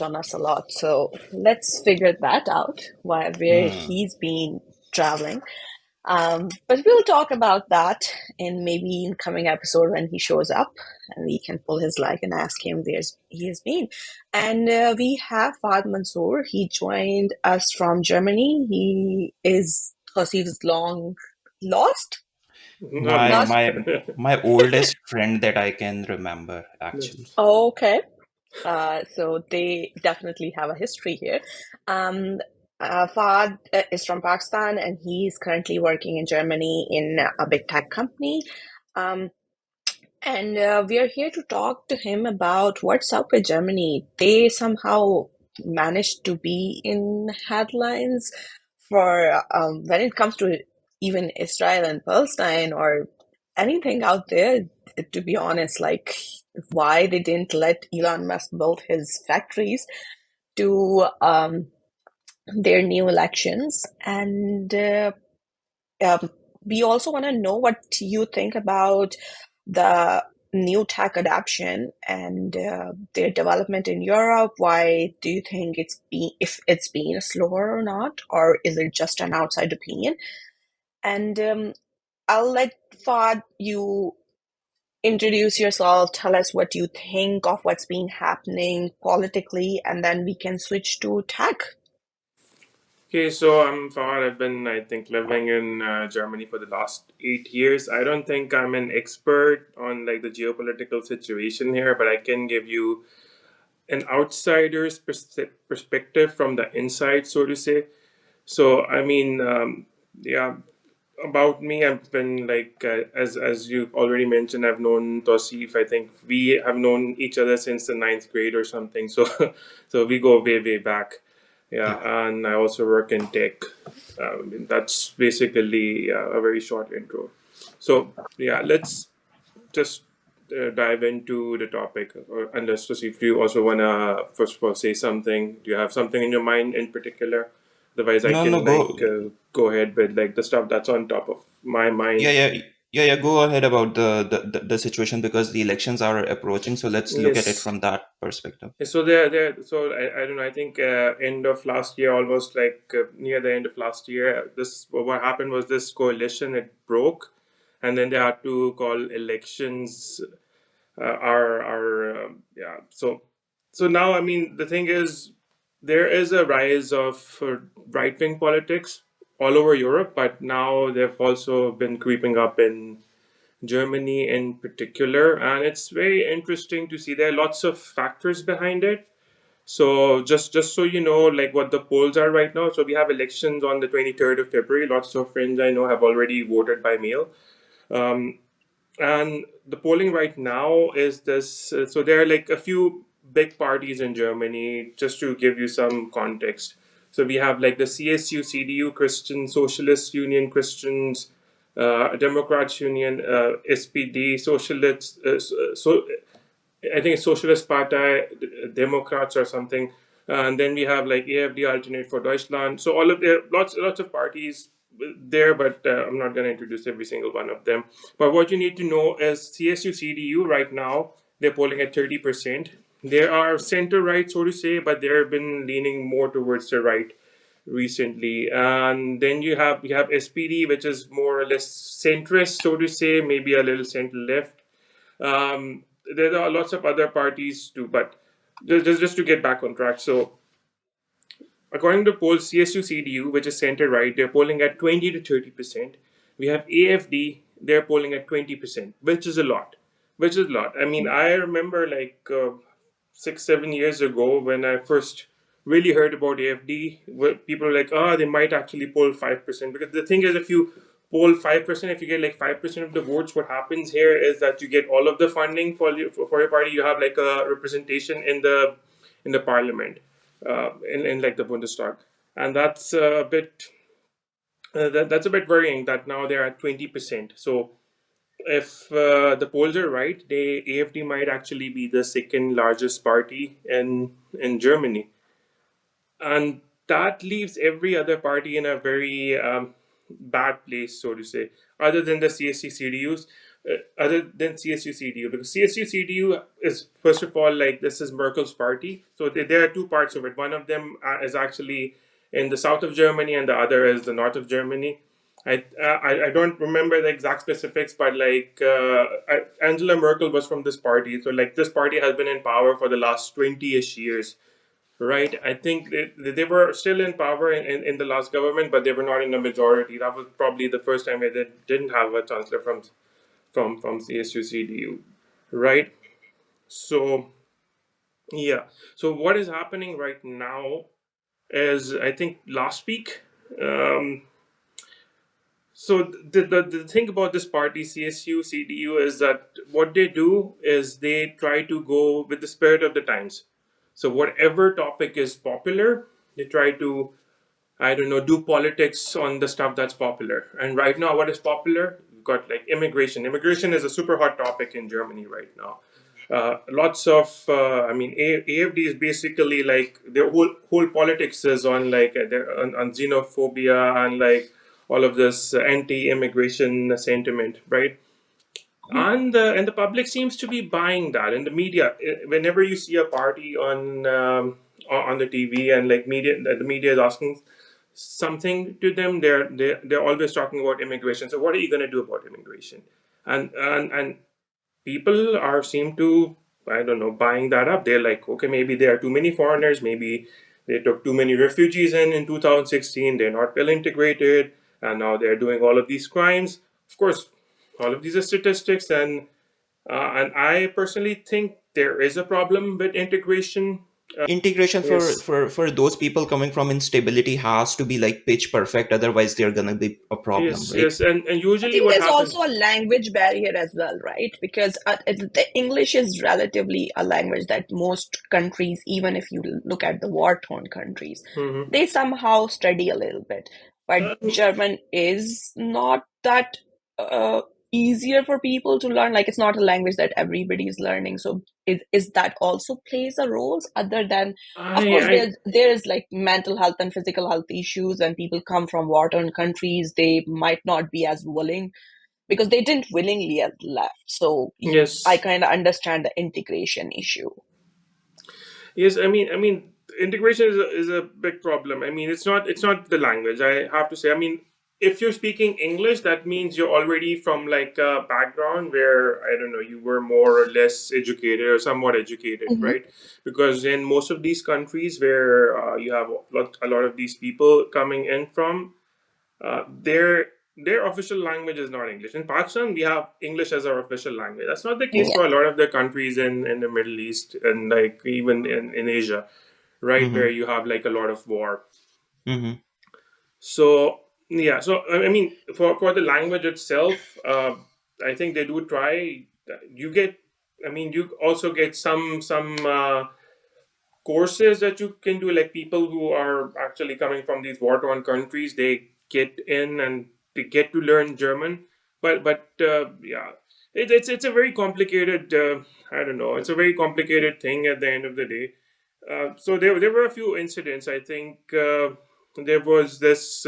on us a lot. So let's figure that out, where Hmm. he's been traveling. But we'll talk about that in maybe in coming episode when he shows up, and we can pull his leg and ask him where he has been. And we have Fahad Mansoor. He joined us from Germany. He is, because he's long lost, Not My lost. lost. my my oldest friend that I can remember, actually. Okay. So they definitely have a history here. Um, Fahad is from Pakistan, and he's currently working in Germany in a big tech company. Um, and we are here to talk to him about what's up with Germany. They somehow managed to be in headlines for when it comes to even Israel and Palestine or anything out there, to be honest, like why they didn't let Elon Musk build his factories to their new elections. And um, we also want to know what you think about the new tech adoption and their development in Europe. Why do you think if it's been slower or not, or is it just an outside opinion? And I'll let Fad you introduce yourself, tell us what you think of what's been happening politically, and then we can switch to tech. Okay, so I'm Fahad. I've been, I think, living in Germany for the last 8 years. I don't think I'm an expert on like the geopolitical situation here, but I can give you an outsider's perspective from the inside, so to say. So, I mean, yeah, about me, I've been like, as you already mentioned, I've known Tosif. I think we have known each other since the ninth grade or something. So, so we go way, way back. Yeah, Yeah. and I also work in tech. That's basically a very short intro. So, yeah, let's just dive into the topic. Or unless Tosif, if you also wanna first of all say something, do you have something in your mind in particular? Otherwise, I No, no, can like go. go ahead with like the stuff that's on top of my Yeah, mind. yeah, yeah. Go ahead about the situation because the elections are approaching. So let's look at it Yes. from that perspective. So there. So I don't know. I think end of last year, almost like near the end of last year, this what happened was this coalition it broke, and then they had to call elections. Yeah. So now I mean the thing is there is a rise of right wing politics all over Europe, but now they've also been creeping up in Germany in particular, and it's very interesting to see there are lots of factors behind it. So just so you know, like what the polls are right now. So we have elections on the 23rd of February. Lots of friends I know have already voted by mail. Um, and the polling right now is this. So there are like a few big parties in Germany. Just to give you some context. So we have like the CSU, CDU, Christian Socialist Union, Christians, Democrats Union, SPD, Socialists. So I think it's Socialist Party, Democrats or something. And then we have like AfD, Alternate for Deutschland. So all of the lots of parties there, but I'm not going to introduce every single one of them. But what you need to know is CSU, CDU right now they're polling at 30%. They are center right, so to say, but they've been leaning more towards the right recently. And then you have SPD, which is more or less centrist, so to say, maybe a little center left. Um, there are lots of other parties too, but just to get back on track. So, according to polls, CSU CDU, which is center right, they're polling at 20 to 30%. We have AFD, they're polling at 20%, which is a lot. Which is a lot. I mean, I remember like 6, 7 years ago when I first really heard about AFD, where people were like, oh, they might actually poll 5%. Because the thing is, if you poll 5%, if you get like 5% of the votes, what happens here is that you get all of the funding for your party. You have like a representation in the parliament, in like the Bundestag. And that's a bit. That's a bit worrying that now they're at 20%. So if the polls are right, AFD might actually be the second largest party in Germany, and that leaves every other party in a very bad place, so to say. Other than the CSC CDUs, other than CSU-CDU, because CSU-CDU is, first of all, like, this is Merkel's party, so there are two parts of it. One of them is actually in the south of Germany, and the other is the north of Germany. I don't remember the exact specifics, but like, Angela Merkel was from this party, so like this party has been in power for the last 20-ish years, right? I think they were still in power in the last government, but they were not in the majority. That was probably the first time they didn't have a chancellor from CSU CDU, right? So yeah, so what is happening right now is, I think last week. Um, so the thing about this party, CSU CDU, is that what they do is they try to go with the spirit of the times. So whatever topic is popular, they try to, I don't know, do politics on the stuff that's popular. And right now, what is popular? We've got like immigration. Immigration is a super hot topic in Germany right now. Lots of, I mean, AFD is basically like their whole politics is on like on xenophobia and like all of this anti-immigration sentiment, right? And the public seems to be buying that. In the media, whenever you see a party on the TV, and like the media is asking something to them, they're always talking about immigration. So what are you going to do about immigration? And people are seem to, I don't know, buying that up. They're like, okay, maybe there are too many foreigners, maybe they took too many refugees in 2016, they're not well integrated, and now they're doing all of these crimes. Of course, all of these are statistics, and I personally think there is a problem with integration. Integration for Yes. for for those people coming from instability has to be like pitch perfect, otherwise they're gonna be a problem, Yes, right? yes, and I usually think what there's happens. also a language barrier as well, right? Because the English is relatively a language that most countries, even if you look at the war-torn countries, Mhm. they somehow study a little bit. But Um, German is not that uh, easier for people to learn. Like it's not a language that everybody is learning. So is that also plays a role other than, of course, I there is like mental health and physical health issues, and people come from war-torn countries. They might not be as willing because they didn't willingly have left. So I yes. kind of understand the integration issue. Yes, I mean, integration is a big problem. I mean, it's not the language. I have to say. I mean, if you're speaking English, that means you're already from like a background where, I don't know, you were more or less educated or somewhat educated, Hmm. right? Because in most of these countries where you have a lot of these people coming in from, their official language is not English. In Pakistan, we have English as our official language. That's not the case Yeah. for a lot of the countries in the Middle East, and like even in Asia, right, where Mm-hmm. you have like a lot of war. Mm-hmm. So yeah, so I mean, for the language itself, I think they do try. You get, I mean, you also get some courses that you can do, like people who are actually coming from these war-torn countries, they get in and they get to learn German. But yeah, it's a very complicated, I don't know, it's a very complicated thing at the end of the day. So there were a few incidents. I think there was this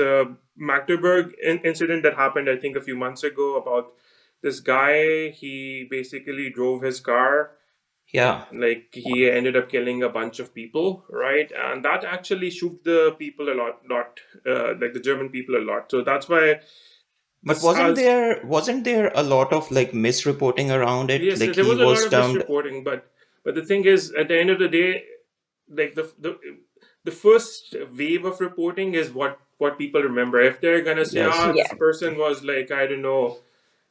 Magdeburg incident that happened, I think, a few months ago, about this guy. He basically drove his car, Yeah. like he ended up killing a bunch of people, right? And that actually shook the people a lot, like the German people a lot. So that's why But this wasn't has. there a lot of like misreporting around it? Yes, Like there he was a lot was of termed. misreporting, but the thing is, at the end of the day, like the first wave of reporting is what people remember. If they're gonna say, Yes. this Yeah. person was like, I don't know,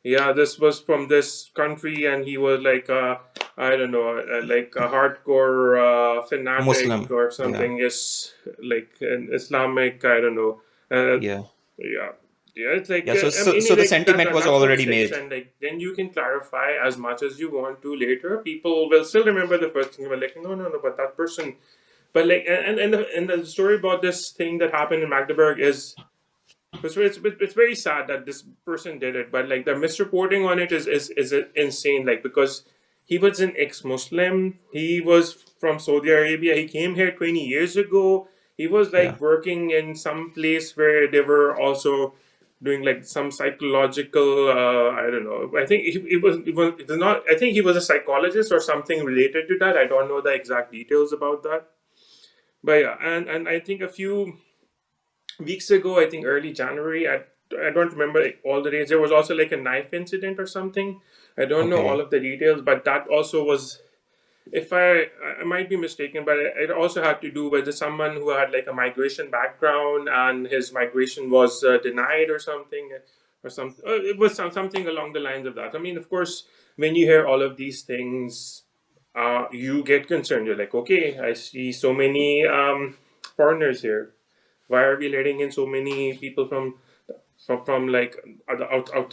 yeah, this was from this country, and he was like, I don't know, like a hardcore fanatic Muslim. or Yeah. something, is like an Islamic, I don't know. Yeah. Yeah, yeah, it's like, Yeah. So I so, mean, so the like sentiment was that's what already sticks, made. and like then you can clarify as much as you want to later. People will still remember the first thing, but like, no, no, no, but that person. But like, and the story about this thing that happened in Magdeburg is, it's very sad that this person did it, but like the misreporting on it is insane. Like, because he was an ex-Muslim, he was from Saudi Arabia, he came here 20 years ago. He was Yeah. like working in some place where they were also doing like some psychological. I don't know. I think it was not. I think he was a psychologist or something related to that. I don't know the exact details about that. But yeah, and I think a few weeks ago, I think early January, I don't remember like, all the days. There was also like a knife incident or something. I don't know all Okay. of the details, but that also was, if I might be mistaken, but it also had to do with someone who had like a migration background and his migration was denied or something, or some it was something along the lines of that. I mean, of course, when you hear all of these things, you get concerned. You're like, okay, I see so many foreigners here. Why are we letting in so many people from like other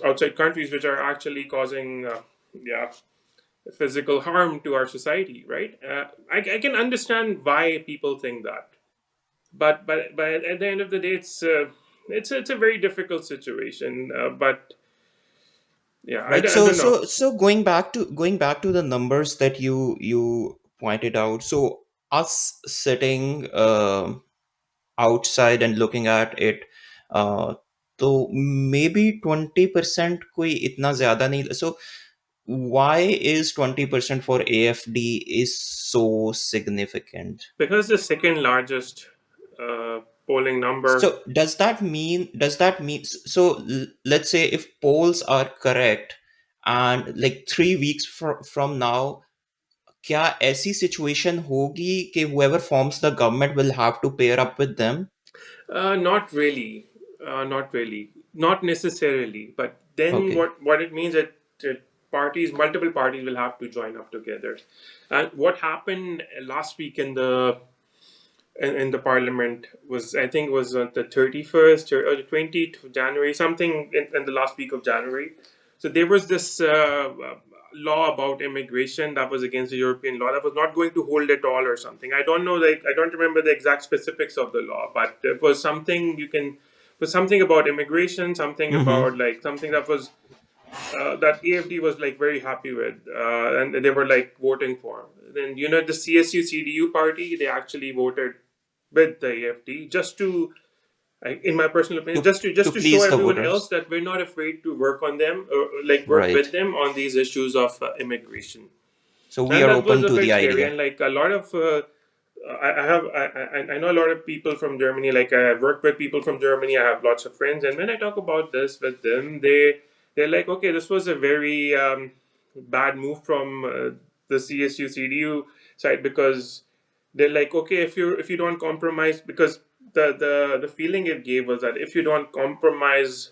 outside countries, which are actually causing yeah, physical harm to our society, right? I can understand why people think that, but at the end of the day, it's a very difficult situation. But yeah, Right. I So don't know. going back to the numbers that you pointed out. So us sitting outside and looking at it, uh, तो maybe 20% कोई इतना ज्यादा नहीं. So why is 20% for AFD is so significant? Because the second largest polling number. So does that mean so let's say if polls are correct and like 3 weeks from now, क्या ऐसी situation होगी कि whoever forms the government will have to pair up with them? Not really, not really, not necessarily. But then Okay. what it means that parties, multiple parties, will have to join up together. And what happened last week in the parliament was, I think, was on the 31st or the 20th of January, something in the last week of January. So there was this law about immigration that was against the European law that was not going to hold at all or something. I don't know, like I don't remember the exact specifics of the law, but it was something was something about immigration, something Mm-hmm. about like something that was that AFD was like very happy with, and they were like voting for. Then the CSU CDU party, they actually voted with the AFD just to, in my personal opinion, to just to show please the everyone else voters. that we're not afraid to work on them or like work Right. with them on these issues of immigration. So we And are that was open a to the bit scary. idea. And like a lot of I have I know a lot of people from Germany. Like I work with people from Germany. I have lots of friends, and when I talk about this with them, they're like, okay, this was a very bad move from the CSU CDU side, because they're like, okay, if you don't compromise, because the feeling it gave was that if you don't compromise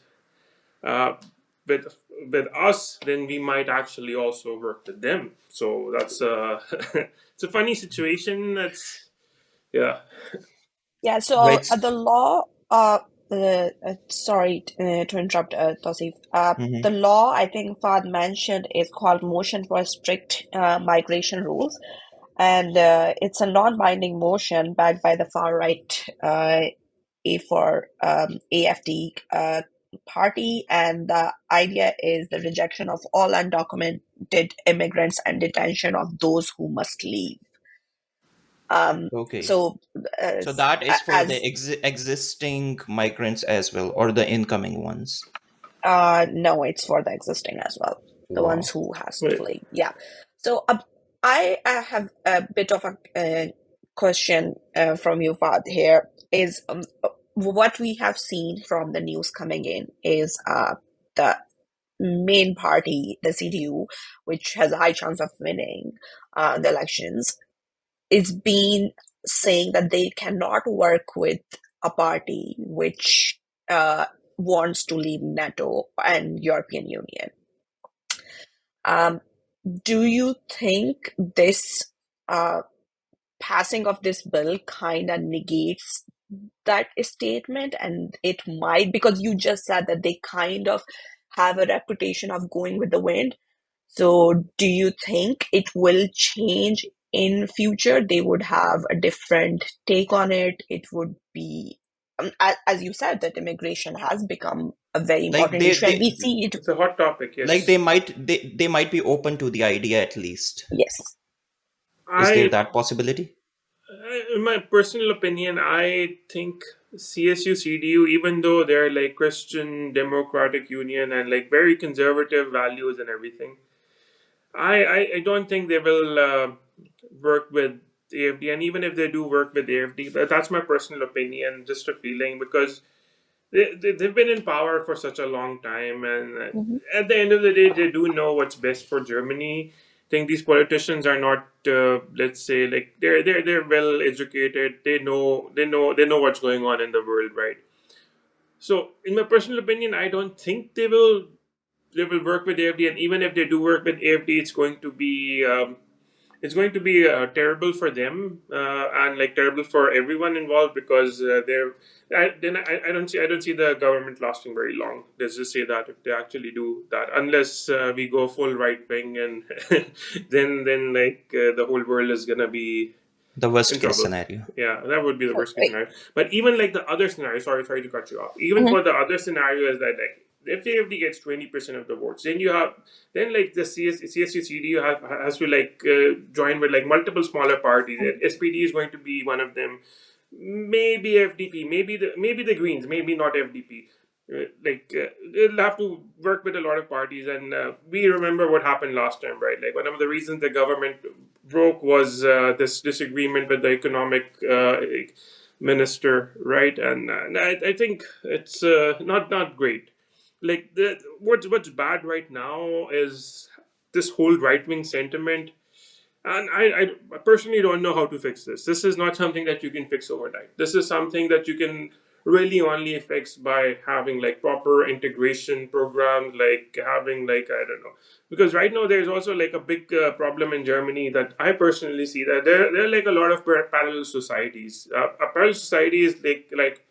uh, with us, then we might actually also work with them. So that's it's a funny situation. That's yeah. Yeah, so Right. the law, sorry to interrupt, Tosif. The Mm-hmm. law I think Fahd mentioned is called Motion for Strict Migration Rules, and it's a non-binding motion backed by the far right AFD party, and the idea is the rejection of all undocumented immigrants and detention of those who must leave. Okay. So, So that is for the as existing migrants as well, or the incoming ones. no, it's for the existing as well, the ones Wow. who has to Right. leave. Yeah. So, I have a bit of a question from you, Fahd, here. Is what we have seen from the news coming in is the main party, the CDU, which has a high chance of winning the elections, is being saying that they cannot work with a party which wants to leave NATO and European Union. Um, do you think this uh, passing of this bill kind of negates that statement? And it might, because you just said that they kind of have a reputation of going with the wind. So do you think it will change in future? They would have a different take on it. It would be, as you said, that immigration has become a very Like important they issue, and they we see it. It's a hot topic. like Yes. they might be open to the idea at least. Yes. Is there I, that possibility? in my personal opinion, I think CSU, CDU, even though they're like Christian Democratic Union and like very conservative values and everything, I don't think they will work with AFD. And even if they do work with AFD, that's my personal opinion, just a feeling, because they've been in power for such a long time, and Mhm. at the end of the day, they do know what's best for Germany. I think these politicians are not, let's say, like they're well educated. They know what's going on in the world, right? So, in my personal opinion, I don't think they will work with AFD, and even if they do work with AFD, it's going to be terrible for them, and like terrible for everyone involved, because I don't see the government lasting very long. Let's just say that if they actually do that, unless we go full right wing, and then like the whole world is gonna be The worst in case trouble. scenario. Yeah, that would be the worst case Right. scenario. But even like the other scenario, sorry to cut you off. Even Mhm. for the other scenario is that like if AFD gets 20% of the votes, then like the CSUCD has to like join with like multiple smaller parties. SPD is going to be one of them. Maybe FDP, maybe the Greens, maybe not FDP. They'll have to work with a lot of parties, and we remember what happened last time, right? Like one of the reasons the government broke was this disagreement with the economic minister, right? And I think it's not great. Like what's bad right now is this whole right wing sentiment, and I personally don't know how to fix this. This is not something that you can fix overnight. This is something that you can really only fix by having like proper integration programs, like having like I don't know. Because right now there's also like a big problem in Germany that I personally see, that there are like a lot of parallel societies. A parallel society is like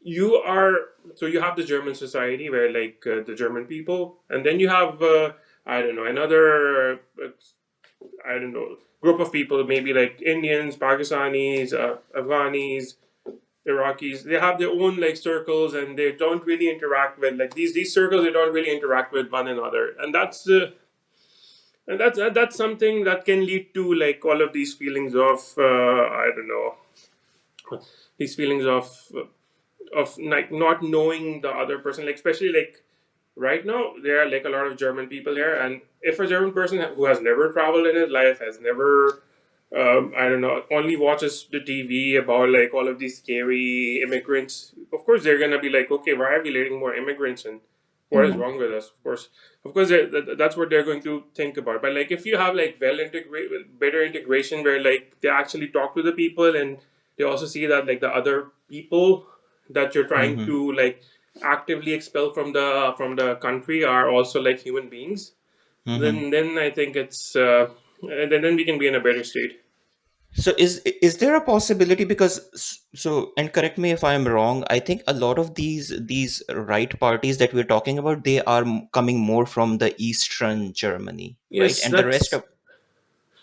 you are so you have the German society where like the German people, and then you have I don't know, another I don't know, group of people, maybe like Indians, Pakistanis, Afghanis, Iraqis. They have their own like circles, and they don't really interact with like these circles. They don't really interact with one another, and that's something that can lead to like all of these feelings of I don't know, these feelings of like not knowing the other person, like especially like right now there are like a lot of German people here, and if a German person who has never traveled in his life, has never I don't know, only watches the TV about like all of these scary immigrants, of course they're gonna be like, okay, why are we letting more immigrants in? What is Mhm. wrong with us? Of course, that's what they're going to think about. But like, if you have like well integrated, better integration, where like they actually talk to the people, and they also see that like the other people that you're trying Hmm. to like actively expel from the country are also like human beings, Hmm. then I think it's then we can be in a better state. So is there a possibility, because and correct me if I'm wrong, I think a lot of these right parties that we're talking about, they are coming more from the eastern Germany, right? Yes, And the rest that's of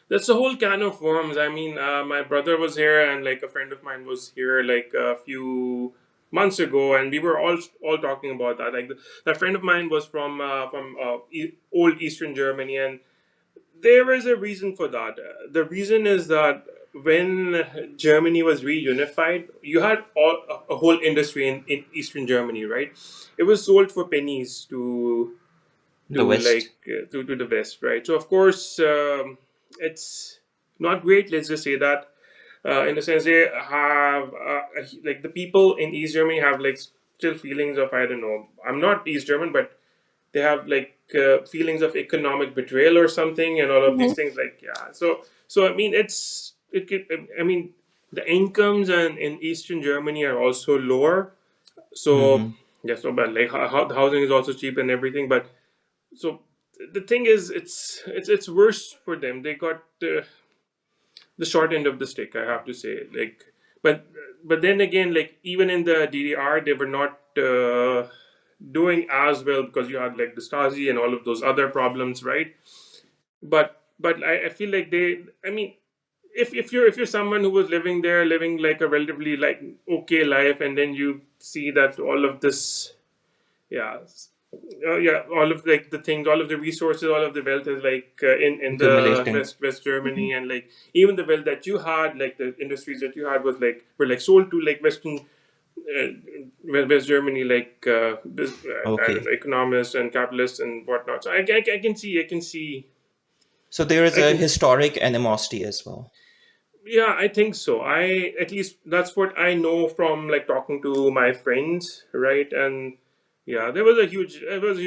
that's the whole can of worms. I mean, my brother was here, and like a friend of mine was here like a few months ago, and we were all talking about that. Like that friend of mine was from old Eastern Germany, and there is a reason for that. The reason is that when Germany was reunified, you had a whole industry in Eastern Germany, right? It was sold for pennies the West. to the West, right? So of course, it's not great. Let's just say that. In the sense they have like the people in East Germany have like still feelings of, I don't know. I'm not East German, but they have like feelings of economic betrayal or something, and all of these Mhm. things. Like yeah, so I mean I mean the incomes and in Eastern Germany are also lower. So Hmm. yeah, so but like the housing is also cheap and everything, but so the thing is, it's worse for them. They got the short end of the stick, I have to say. Like, but then again, like even in the DDR, they were not doing as well, because you had like the Stasi and all of those other problems, right? But I feel like I mean, if you're someone who was living there, living like a relatively like okay life, and then you see that all of this, yeah, yeah, all of like the things, all of the resources, all of the wealth is like in the Accumulating. West Germany, Mhm. and like even the wealth that you had, like the industries that you had was like were like sold to like Western West Germany, like I don't Okay. know, economists and capitalists and whatnot. So I can see, So there is I a can. historic animosity as well. Yeah, I think so. I At least that's what I know from like talking to my friends, right? And yeah, it was a huge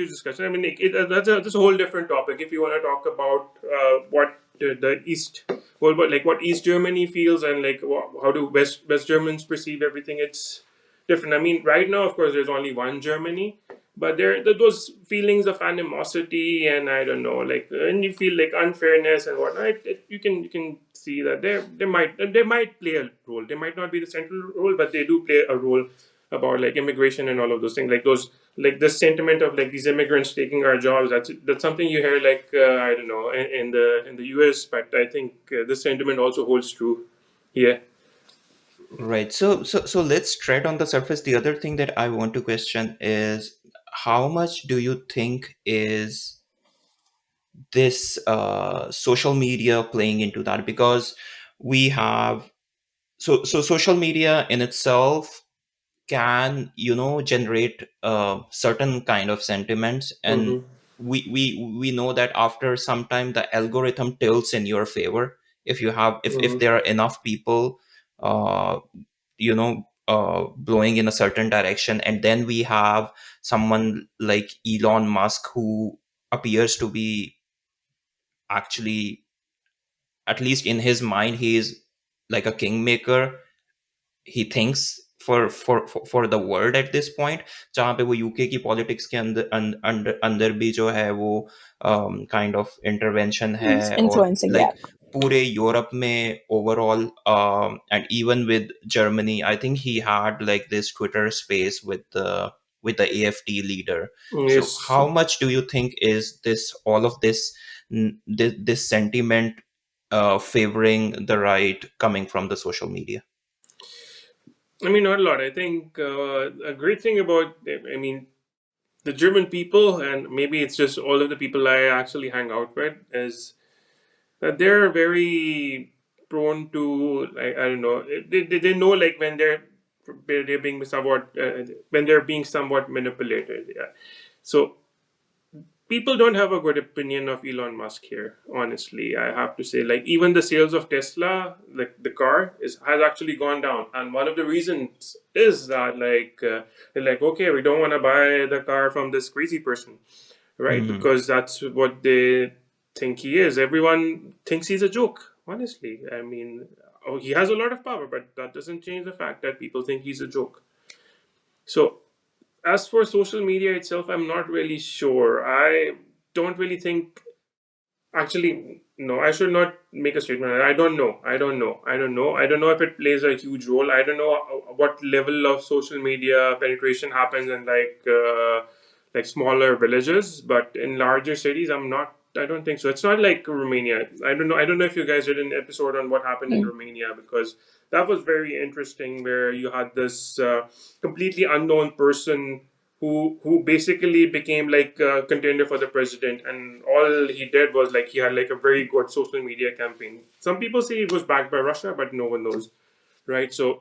discussion. I mean, that's a whole different topic. If you want to talk about what the East, well, what East Germany feels and like how do West Germans perceive everything, it's different. I mean, right now, of course, there's only one Germany, but those feelings of animosity and I don't know, like, and you feel like unfairness and whatnot. You can see that they might play a role. They might not be the central role, but they do play a role about like immigration and all of those things. Like those, like this sentiment of like these immigrants taking our jobs. That's something you hear like I don't know in the U.S., but I think this sentiment also holds true. Yeah. Right. So let's tread on the surface. The other thing that I want to question is how much do you think is this social media playing into that? Because we have so social media in itself can generate certain kind of sentiments, and Mm-hmm. we know that after some time the algorithm tilts in your favor if you have if Mm-hmm. there are enough people blowing in a certain direction. And then we have someone like Elon Musk, who appears to be actually, at least in his mind, he is like a kingmaker. He thinks for the world at this point, जहाँ पे वो UK की politics के अंदर भी जो है वो काइंड ऑफ इंटरवेंशन It's है, और influencing, yeah. लाइक पूरे यूरोप में overall, and even with Germany, I think he had like this Twitter space with the AFD leader. So Yes. how much do you think is this all of this this sentiment favoring the right coming from the social media? I mean, not a lot. I think a great thing about, I mean, the German people, and maybe it's just all of the people I actually hang out with, is that they're very prone to, like, I don't know, they know like when they're being somewhat when they're being somewhat manipulated. Yeah. So people don't have a good opinion of Elon Musk here. Honestly, I have to say, like even the sales of Tesla, like the car, is has actually gone down, and one of the reasons is that like they're like, okay, we don't want to buy the car from this crazy person, right? Hmm. Because that's what they think he is. Everyone thinks he's a joke. Honestly, I mean, oh, he has a lot of power, but that doesn't change the fact that people think he's a joke. So as for social media itself, I'm not really sure. I don't really think. Actually, no, I should not make a statement. I don't know. I don't know. I don't know. I don't know if it plays a huge role. I don't know what level of social media penetration happens in like smaller villages, but in larger cities, I'm not. I don't think so. It's not like Romania. I don't know. I don't know if you guys did an episode on what happened in Mm. Romania, because that was very interesting, where you had this completely unknown person who basically became like a contender for the president, and all he did was like he had like a very good social media campaign. Some people say it was backed by Russia, but no one knows, right? So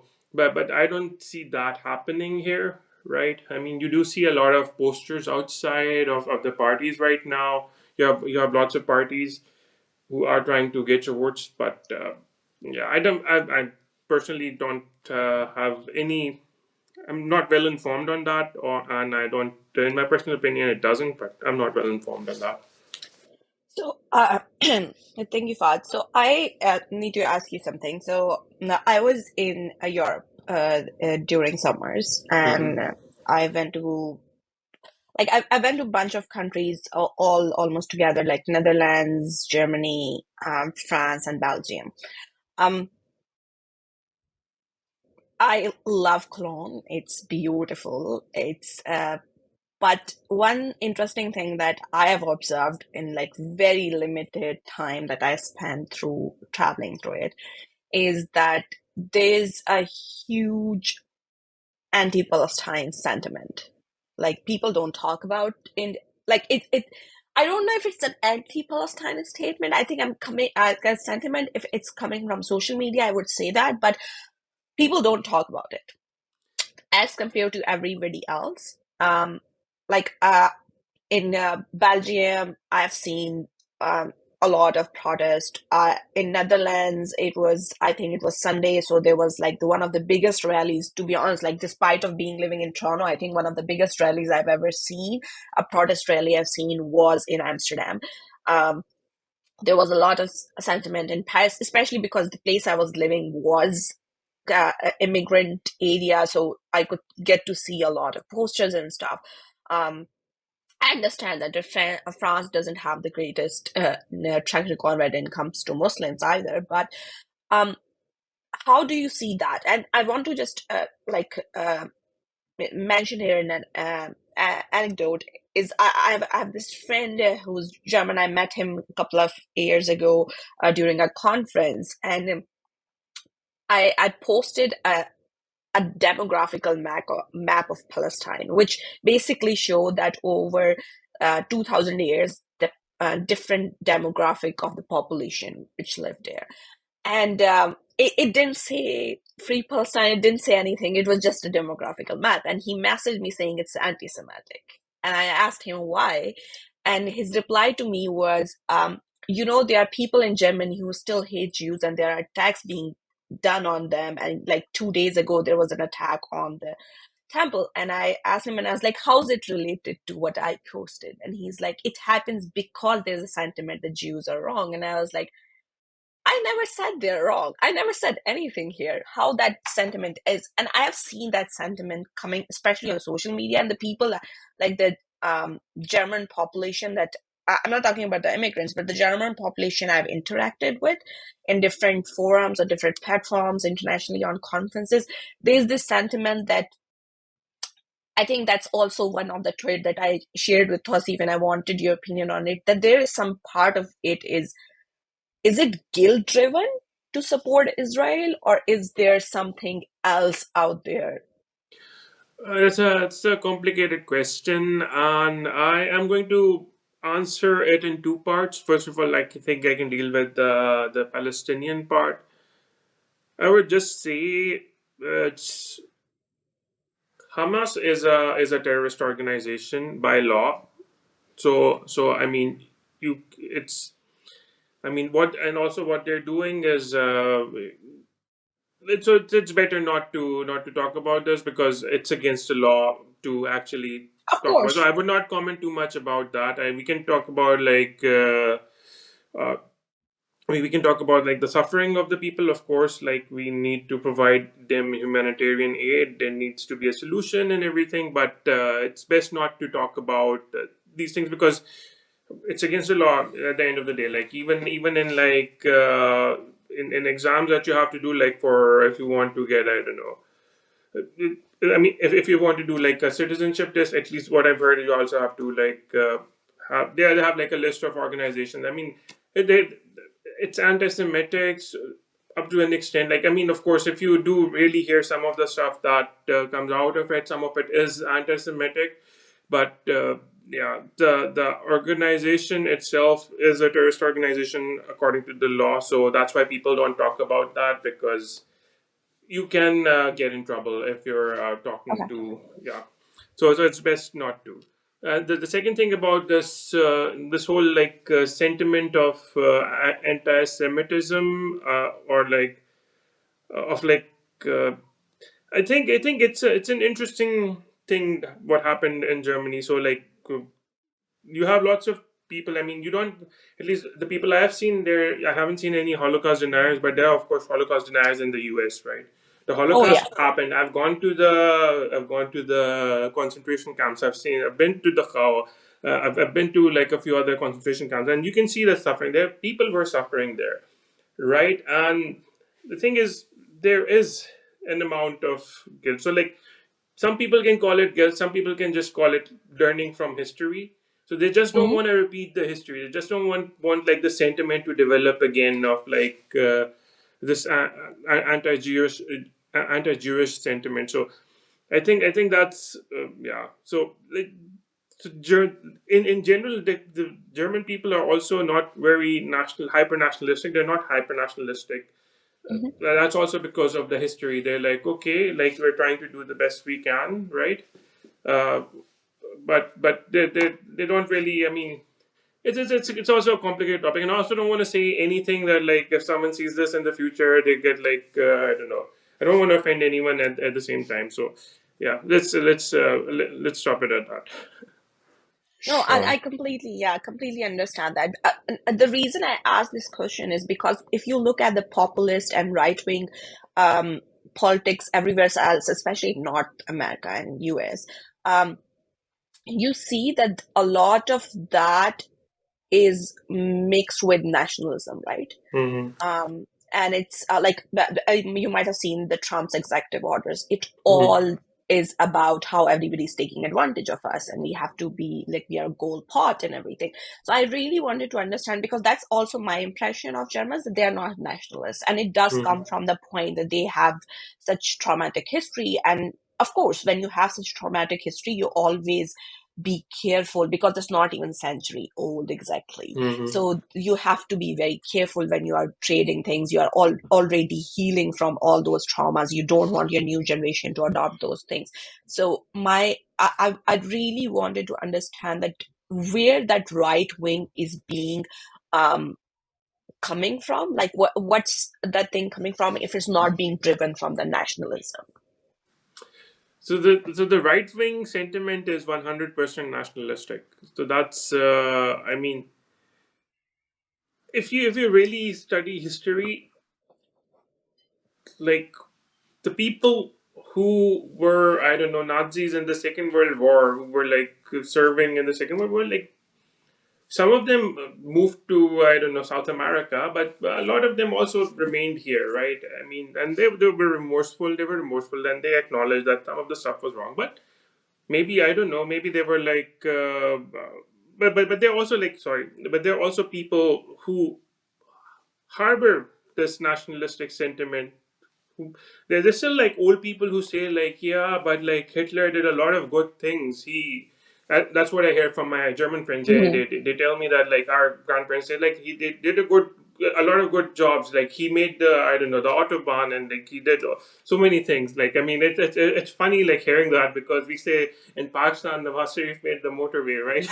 but I don't see that happening here, right? I mean, you do see a lot of posters outside of the parties right now. You have lots of parties who are trying to get your votes, but yeah, I personally don't have any. I'm not well informed on that, and I don't. In my personal opinion, it doesn't. But I'm not well informed on that. So, thank you, Fahad. So, I need to ask you something. So, I was in Europe during summers, Hmm. and I went to I went to a bunch of countries, all almost together, like Netherlands, Germany, France, and Belgium. Um, I love Cologne. It's beautiful. But one interesting thing that I have observed in like very limited time that I spent through traveling through it is that there's a huge anti-Palestine sentiment. Like people don't talk about in like it. I don't know if it's an anti-Palestine statement. I think I'm coming a sentiment. If it's coming from social media, I would say that, but people don't talk about it. as compared to everybody else. Like in Belgium, I've seen a lot of protest. In Netherlands, I think it was Sunday, so there was like one of the biggest rallies. To be honest, like despite of being living in Toronto, I think one of the biggest rallies I've ever seen, a protest rally I've seen, was in Amsterdam. Um, there was a lot of sentiment in Paris, especially because the place I was living was immigrant area, so I could get to see a lot of posters and stuff. Um, I understand that France doesn't have the greatest track record when it comes to Muslims either, but um, how do you see that? And I want to just mention here in an anecdote is I have this friend who's German. I met him a couple of years ago during a conference, and I posted a demographical map of Palestine, which basically showed that over 2,000 years, the different demographic of the population which lived there. And it didn't say Free Palestine, it didn't say anything. It was just a demographical map. And he messaged me saying it's anti Semitic. And I asked him why. And his reply to me was, there are people in Germany who still hate Jews, and there are attacks being done on them. And like 2 days ago, there was an attack on the temple. And I asked him, and I was like, how's it related to what I posted? And he's like, it happens because there's a sentiment that Jews are wrong. And I was like, I never said they're wrong. I never said anything here. How that sentiment is, and I have seen that sentiment coming, especially on social media, and the people like the German population that I'm not talking about the immigrants, but the German population I've interacted with in different forums or different platforms internationally on conferences. There's this sentiment that I think that's also one of the trait that I shared with Thosi when I wanted your opinion on it. That there is some part of it is it guilt driven to support Israel, or is there something else out there? It's a complicated question, and I am going to answer it in two parts. First of all, I think I can deal with the Palestinian part. I would just say it's, Hamas is a terrorist organization by law. So I mean, you it's I mean what and also what they're doing is it's better not to talk about this because it's against the law to actually Of talk about. So course. I would not comment too much about that. We can talk about uh, we can talk about like the suffering of the people. Of course, like we need to provide them humanitarian aid. There needs to be a solution and everything, but it's best not to talk about these things because it's against the law at the end of the day. Like even in like in exams that you have to do, like for if you want to get, I don't know, I mean, if you want to do like a citizenship test, at least what I've heard, you also have to like they have like a list of organizations. I mean, it, it's anti-Semitic up to an extent. Like, I mean, of course, if you do really hear some of the stuff that comes out of it, some of it is anti-Semitic, but yeah, the organization itself is a terrorist organization according to the law. So that's why people don't talk about that because you can get in trouble if you're talking Okay. to yeah. So it's best not to. The second thing about this whole like sentiment of anti-Semitism or like of like uh, I think it's an interesting thing what happened in Germany. So like you have lots of people. I mean, you don't, at least the people I have seen there, I haven't seen any Holocaust deniers, but there are of course Holocaust deniers in the US, right? The Oh yeah. Holocaust happened. I've gone to the concentration camps. I've been to Dachau. I've been to like a few other concentration camps, and you can see the suffering there. People were suffering there, right? And the thing is, there is an amount of guilt. So like some people can call it guilt, some people can just call it learning from history. So they just don't Hmm. want to repeat the history. They just don't want like the sentiment to develop again of like this anti-Jewish anti-Jewish sentiment. So I think that's yeah. So like in general, the German people are also not very national hyper nationalistic. They're not hyper nationalistic. Mhm. That's also because of the history. They're like, okay, like we're trying to do the best we can, right? Uh, but they don't really. I mean, it's also a complicated topic, and I also don't want to say anything that like if someone sees this in the future, they get like I don't know. I don't want to offend anyone at the same time. So yeah, let's stop it at that. No, I Sure. completely, yeah, completely understand that. The reason I ask this question is because if you look at the populist and right-wing um, politics everywhere else, especially in North America and US, um, you see that a lot of that is mixed with nationalism, right? Mm-hmm. And it's you might have seen the Trump's executive orders. It Mm-hmm. all is about how everybody's taking advantage of us, and we have to be like we are a gold pot and everything. So I really wanted to understand because that's also my impression of Germans that they are not nationalists, and it does come from the point that they have such traumatic history. And of course, when you have such traumatic history, you always be careful because it's not even century old exactly, Mm-hmm. so you have to be very careful when you are trading things. You are already healing from all those traumas. You don't want your new generation to adopt those things. So I really wanted to understand that where that right wing is being um, coming from. Like what's that thing coming from if it's not being driven from the nationalism? So the right wing sentiment is 100% nationalistic. So that's I mean, if you really study history, like the people who were, I don't know, Nazis in the Second World War, who were like serving in the Second World War, like some of them moved to, I don't know, South America, but a lot of them also remained here, right? I mean, and they were remorseful. They were remorseful, and they acknowledged that some of the stuff was wrong. But maybe, I don't know, maybe they were like, but they're also like, sorry, but there are also people who harbor this nationalistic sentiment. There's still like old people who say like, yeah, but like Hitler did a lot of good things. That's what I hear from my German friends. Mhm. They tell me that like our grandparents said like he did a lot of good jobs. Like he made the, I don't know, the autobahn, and like he did so many things. Like I mean, it's funny like hearing that, because we say in Pakistan the Nawaz Sharif made the motorway, right?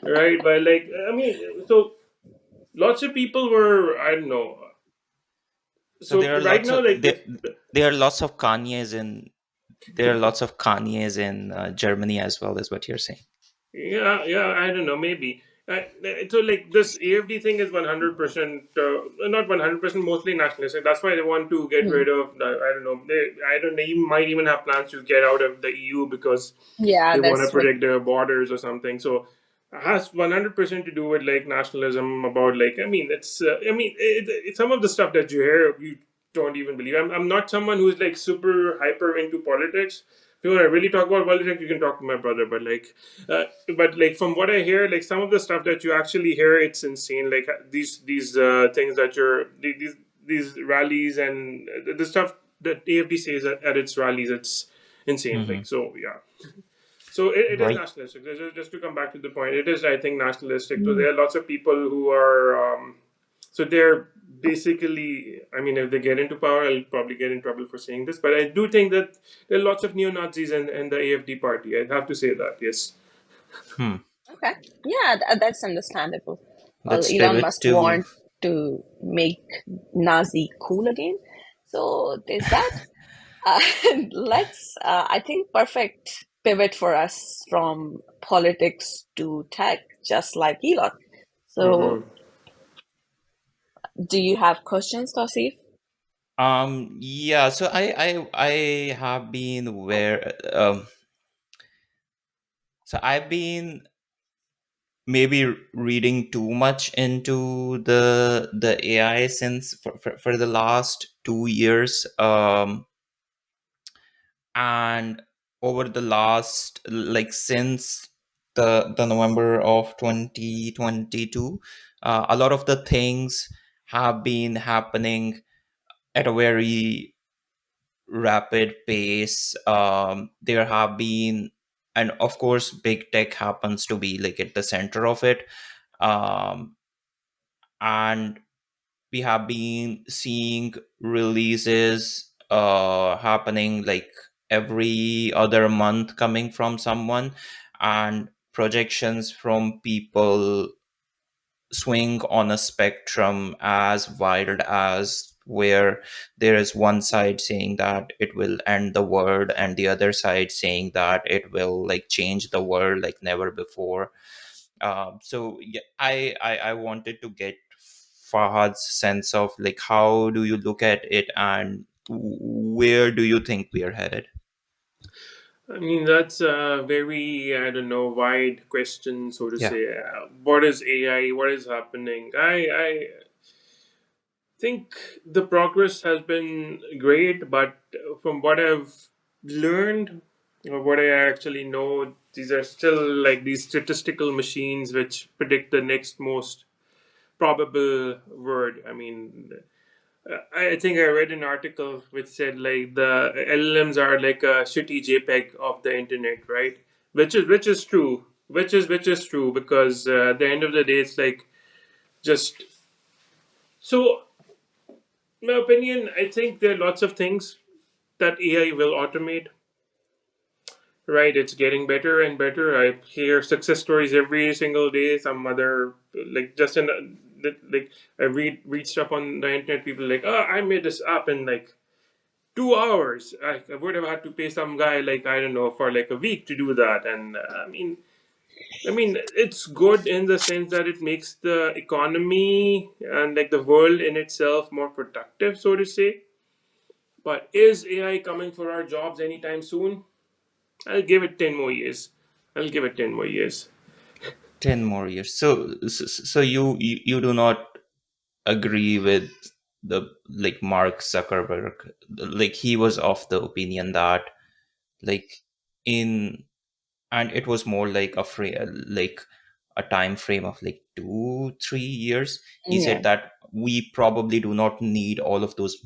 Right, but like I mean, so lots of people were, I don't know. So So right now, like there are lots of Kanye's in there are lots of Kanye's in Germany as well, is what you're saying. yeah, yeah, I don't know, maybe. So like this AFD thing is 100%, not 100%, mostly nationalistic. That's why they want to get rid of the, I don't know, I don't know, you might even have plans to get out of the EU because Yeah, they want to that's what. protect their borders or something. So it has 100% to do with like nationalism. About like, I mean, it's some of the stuff that you hear, you don't even believe. I'm not someone who's like super hyper into politics. If you want to really talk about politics, you can talk to my brother. Uh, but like from what I hear, like some of the stuff that you actually hear, it's insane. Like these things that these rallies and the stuff that AFD says at its rallies, it's insane. Hmm. Like so, yeah. So it is Right. nationalistic. Just to come back to the point, it is, I think, nationalistic. So Mm. there are lots of people who are. So they're basically. I mean, if they get into power, I'll probably get in trouble for saying this, but I do think that there are lots of neo Nazis in the AFD party. I have to say that. Yes. Hmm. Okay. Yeah, that's understandable. Well, Let's Elon pivot Musk to want to make Nazi cool again. So there's that. Uh, I think, perfect pivot for us from politics to tech, just like Elon. So, Mm-hmm. do you have questions, Tausif? yeah, so I have been where so I've been maybe reading too much into the AI since for the last 2 years, and over the last, like, since the November of 2022, a lot of the things have been happening at a very rapid pace. There have been, and of course big tech happens to be like at the center of it. um, and we have been seeing releases happening like every other month coming from someone, and projections from people swing on a spectrum as wild as where there is one side saying that it will end the world and the other side saying that it will like change the world like never before. So yeah, I wanted to get Fahad's sense of like how do you look at it, and where do you think we are headed? I mean, that's a very, I don't know, wide question, so to Yeah. say. What is AI? What is happening? I think the progress has been great, but from what I've learned, or what I actually know, these are still like these statistical machines which predict the next most probable word. I mean, I think I read an article which said like the LLMs are like a shitty JPEG of the internet, right? Which is true. Which is true because at the end of the day, it's like just so. My opinion, I think there are lots of things that AI will automate. Right, it's getting better and better. I hear success stories every single day. Some other like just in like I read stuff on the internet. People like, oh, I made this up in like 2 hours. I would have had to pay some guy like I don't know for like a week to do that. And I mean, it's good in the sense that it makes the economy and like the world in itself more productive, so to say. But is AI coming for our jobs anytime soon? I'll give it 10 more years. I'll give it 10 more years. 10 more years. So you do not agree with the like Mark Zuckerberg, like he was of the opinion that like in, and it was more like like a time frame of like 2 3 years. He Yeah. said that we probably do not need all of those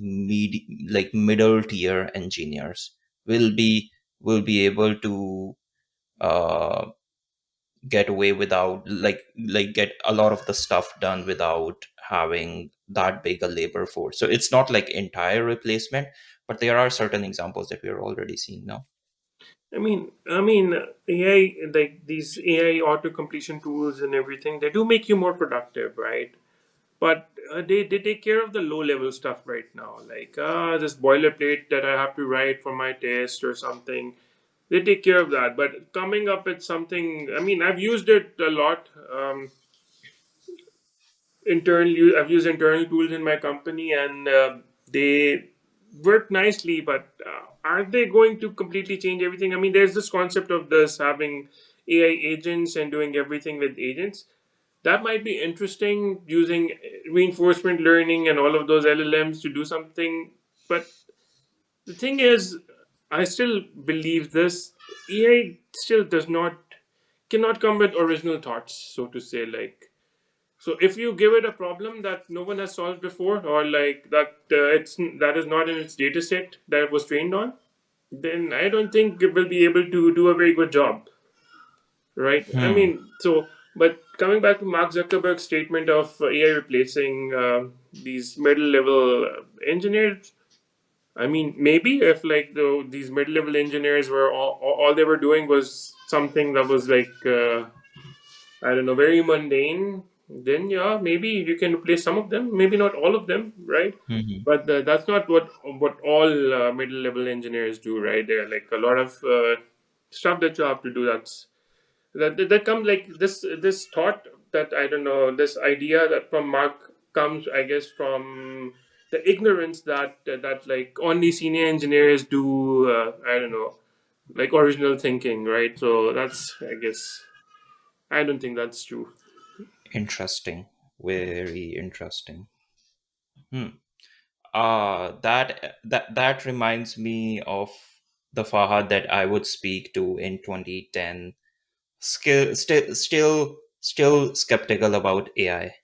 like middle tier engineers. Will be able to uh get away without like get a lot of the stuff done without having that big a labor force. So it's not like entire replacement, but there are certain examples that we're already seeing now. I mean, AI, like these AI auto completion tools and everything, they do make you more productive, right? But they take care of the low level stuff right now, like this boilerplate that I have to write for my test or something. They take care of that. But coming up with something, I mean, I've used it a lot. I've used internal tools in my company, and they work nicely. But are they going to completely change everything? I mean, there's this concept of this having AI agents and doing everything with agents. That might be interesting using reinforcement learning and all of those LLMs to do something. But the thing is, I still believe this AI still does not cannot come with original thoughts, so to say. Like, so if you give it a problem that no one has solved before, or like that is not in its data set that it was trained on, then I don't think it will be able to do a very good job, right? I Hmm. mean, so but coming back to Mark Zuckerberg's statement of AI replacing these middle-level engineers, I mean, maybe if like these mid-level engineers were all they were doing was something that was like I don't know, very mundane, then yeah, maybe you can replace some of them, maybe not all of them, right? Hmm. But that's not what all middle level engineers do, right? There are like a lot of stuff that you have to do. That comes like this thought that I don't know, this idea that from Mark comes, I guess, from the ignorance that like only senior engineers do. I don't know, like original thinking, right? So that's I guess I don't think that's true. Interesting. Very interesting. Hmm. That reminds me of the Fahad that I would speak to in 2010. Still skeptical about AI.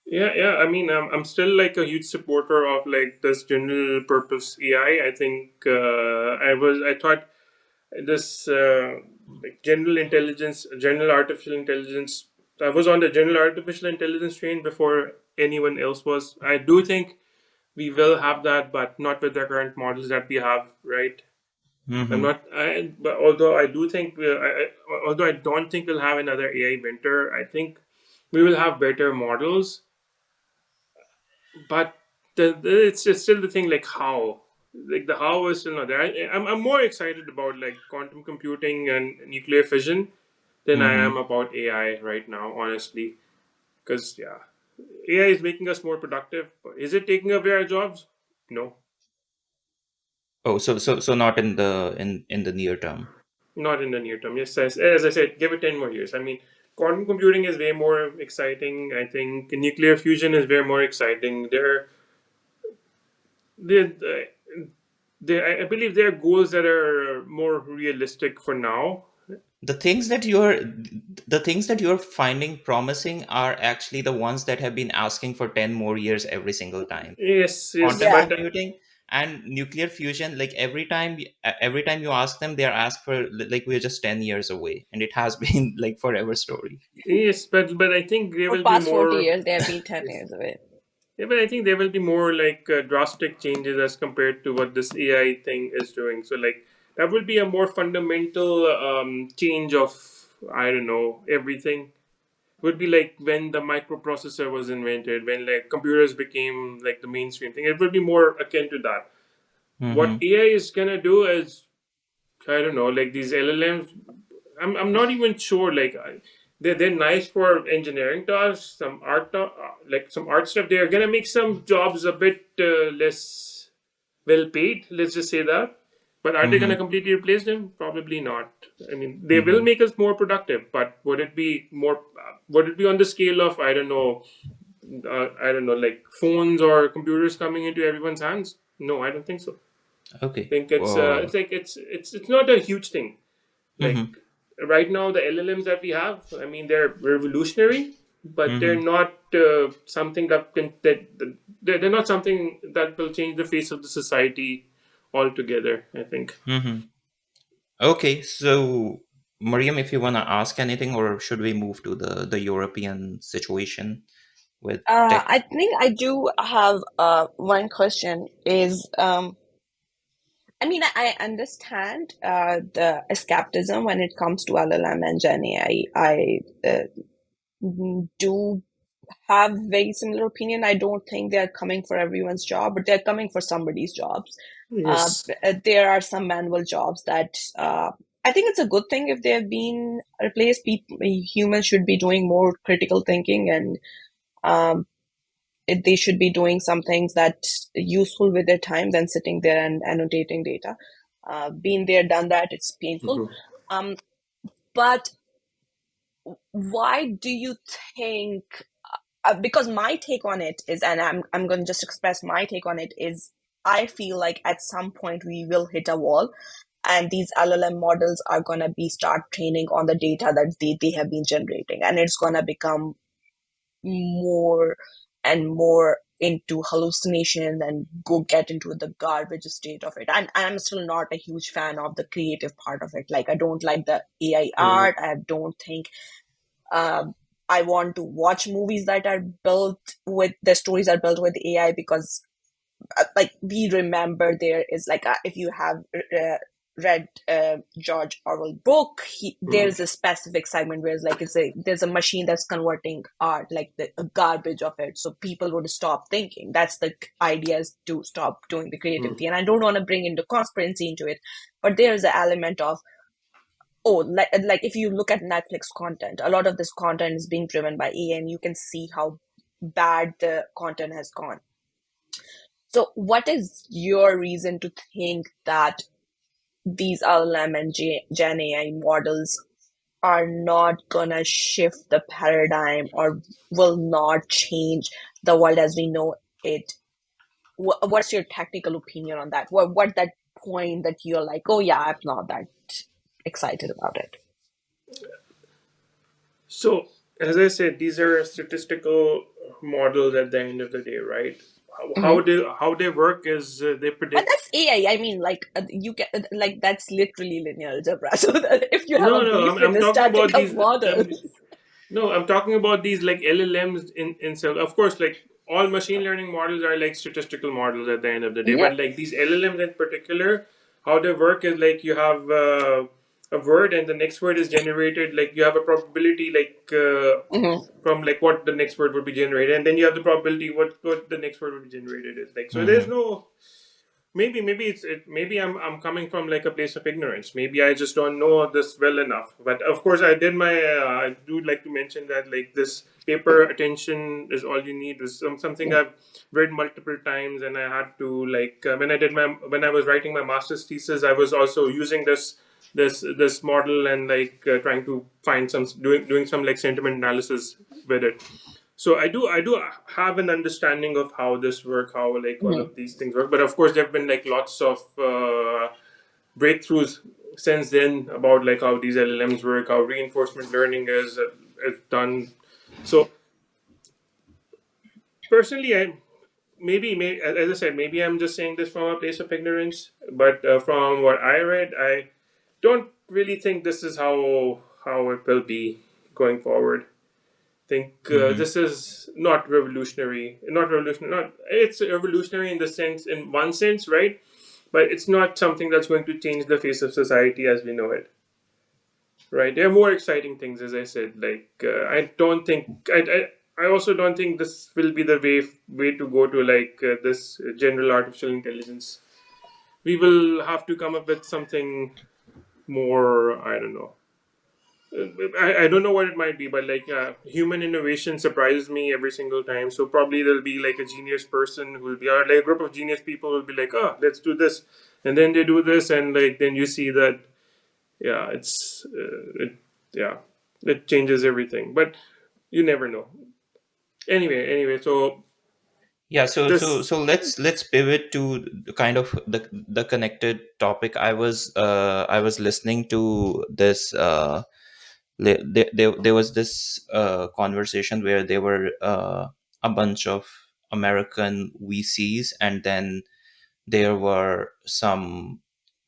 Yeah, yeah. I mean, I'm still like a huge supporter of like this general purpose AI. I think I thought this like general artificial intelligence I was on the general artificial intelligence train before anyone else was. I do think we will have that, but not with the current models that we have, right? I'm Mm-hmm. not. But although I do think, although I don't think we'll have another AI winter, I think we will have better models. But it's just still the thing, like how, like the how is still not there. I'm more excited about like quantum computing and nuclear fission than I Mm-hmm. am about AI right now, honestly. Because yeah, AI is making us more productive. Is it taking away our jobs? No, Oh, so not in the near term. not in the near term. Yes, as I said, give it 10 more years. I mean, quantum computing is way more exciting. I think nuclear fusion is way more exciting. They're, I believe there are goals that are more realistic for now. The things that you're finding promising are actually the ones that have been asking for 10 more years every single time. Yes, yes, Quantum Yeah. but computing and nuclear fusion, like every time you ask them, they're asked for like we're just 10 years away, and it has been like forever story. yes, but I think there For will be past 40 more. years, they have been 10 Yes. years away. Yeah, but I think there will be more like drastic changes as compared to what this AI thing is doing. So like that will be a more fundamental change of, I don't know, everything. Would be like when the microprocessor was invented, when like computers became like the mainstream thing. It will be more akin to that. What Mm-hmm. AI is gonna do is, I don't know, like these LLMs. I'm not even sure. Like they're nice for engineering tasks, some art, like some art stuff. They're gonna make some jobs a bit less well paid. Let's just say that. But are they Mm-hmm. gonna completely replace them? Probably not. I mean, they will Mm-hmm. make us more productive, but would it be more? Would it be on the scale of, I don't know, like phones or computers coming into everyone's hands? No, I don't think so. Okay. Think it's like it's not a huge thing. Like Mm-hmm. right now, the LLMs that we have, I mean, they're revolutionary, but they're Mm-hmm. not something that can they're not something that will change the face of the society altogether. I think. Mm-hmm. Okay, so Mariam, if you want to ask anything, or should we move to the European situation with tech? I think I do have one question is I mean I understand the escapism when it comes to LLM and Gen AI. Do have very similar opinion. I don't think they're coming for everyone's job, but they're coming for somebody's jobs. Yes. There are some manual jobs that I think it's a good thing if they have been replaced. People, humans should be doing more critical thinking, and um, they should be doing some things that useful with their time than sitting there and annotating data. Been there, done that. It's painful. Mhm. Um, but why do you think because my take on it is, and I'm going to just express my take on it is, I feel like at some point we will hit a wall, and these LLM models are going to be start training on the data that they have been generating, and it's going to become more and more into hallucination and go get into the garbage state of it. And I'm still not a huge fan of the creative part of it. Like I don't like the AI Mhm. art. I don't think um, I want to watch movies that are built with the stories are built with AI because, like, we remember there is like if you have read George Orwell book, Mhm. there's a specific segment where it's like there's a machine that's converting art, like the garbage of it, so people would stop thinking. That's the idea, is to stop doing the Mhm. creativity. And I don't want to bring into conspiracy into it, but there's an element of, oh, like if you look at Netflix content, a lot of this content is being driven by AI, and you can see how bad the content has gone. So, what is your reason to think that these LLM and Gen AI models are not gonna shift the paradigm or will not change the world as we know it? What's your technical opinion on that? What that point that you're like, oh yeah, I'm not that excited about it? So, as I said, these are statistical models at the end of the day, right? Mm-hmm. How they work is they But predict. that's AI. I mean, like you can like that's literally linear algebra. So that if you have No, a no, very I'm talking about statistical these. model, No, I'm talking about these like LLMs in self. Of course, like all machine learning models are like statistical models at the end of the day. Yeah. But like these LLMs in particular, how they work is like you have a word and the next word is generated. Like you have a probability Hmm. from like what the next word would be generated, and then you have the probability what the next word would be generated is like. So there's Hmm. no maybe maybe I'm coming from like a place of ignorance. Maybe I just don't know this well enough. But of course, I did my. I do like to mention that like this paper attention is all you need. Is something I've read multiple times, and I had to like when I was writing my master's thesis, I was also using this model and like trying to find some doing some like sentiment analysis with it. So I do have an understanding of how this work, how like all Hmm. of these things work. But of course, there have been like lots of breakthroughs since then about like how these LLMs work, how reinforcement learning is done. So personally, I as I said, maybe I'm just saying this from a place of ignorance. But from what I read, I don't really think this is how it will be going forward. Think Hmm. this is not revolutionary. Not revolutionary. Not it's revolutionary in the sense, in one sense, right? But it's not something that's going to change the face of society as we know it, right? There are more exciting things, as I said. Like I don't think I also don't think this will be the way to go to like this general artificial intelligence. We will have to come up with something more. I don't know. I don't know what it might be, but like human innovation surprises me every single time. So probably there'll be like a genius person who will be, or like a group of genius people will be like, oh, let's do this, and then they do this, and like then you see that, yeah, yeah, it changes everything. But you never know. Anyway, so Yeah, so this so let's pivot to the kind of the connected topic. I was listening to this. There was this conversation where there were a bunch of American VCs, and then there were some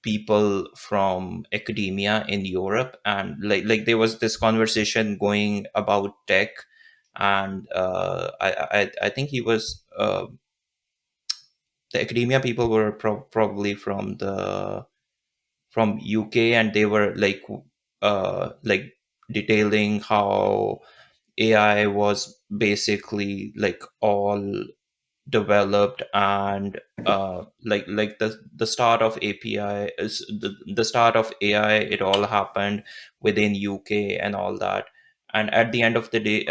people from academia in Europe, and like there was this conversation going about tech, and I think he was the academia people were probably from UK, and they were like detailing how AI was basically like all developed, and like the start of API is the start of AI, it all happened within UK and all that. And at the end of the day,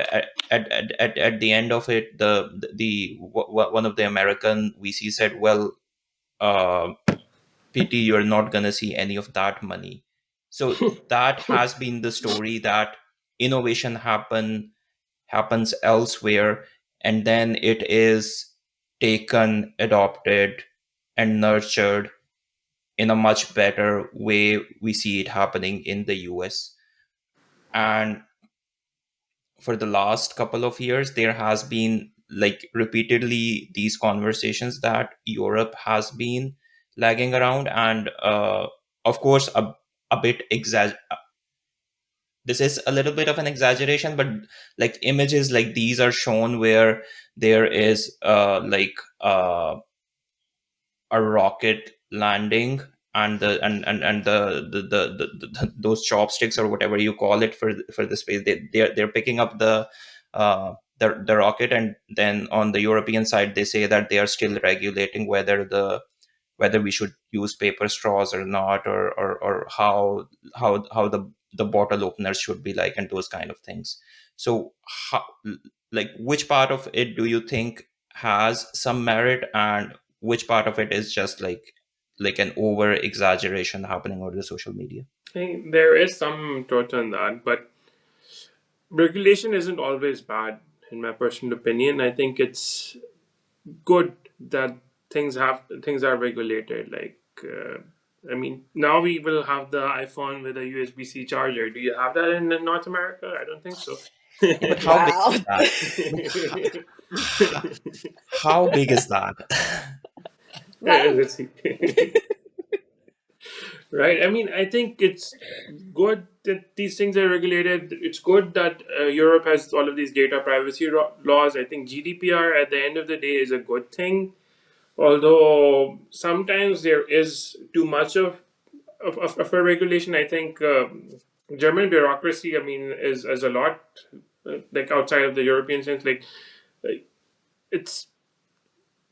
at the end of it, one of the American VC said, well, uh, pity you're not gonna see any of that money. So that has been the story, that innovation happens elsewhere, and then it is taken, adopted, and nurtured in a much better way. We see it happening in the US. And for the last couple of years, there has been like repeatedly these conversations that Europe has been lagging around, and of course a bit this is a little bit of an exaggeration, but like images like these are shown where there is a rocket landing, and those chopsticks or whatever you call it for the space, they're picking up the rocket, and then on the European side they say that they are still regulating whether we should use paper straws or not, or how the bottle openers should be like, and those kind of things. So how, like which part of it do you think has some merit, and which part of it is just like an over exaggeration happening over the social media? I think there is some truth in that, but regulation isn't always bad, in my personal opinion. I think it's good that things are regulated. Like, I mean, now we will have the iPhone with a USB-C charger. Do you have that in North America? I don't think so. Yeah, but how big Wow. is that? How big is that? Well, Let's see. Right. I mean, I think it's good that these things are regulated. It's good that Europe has all of these data privacy laws. I think GDPR at the end of the day is a good thing. Although sometimes there is too much of a regulation. I think German bureaucracy, I mean, is a lot like outside of the European sense. Like it's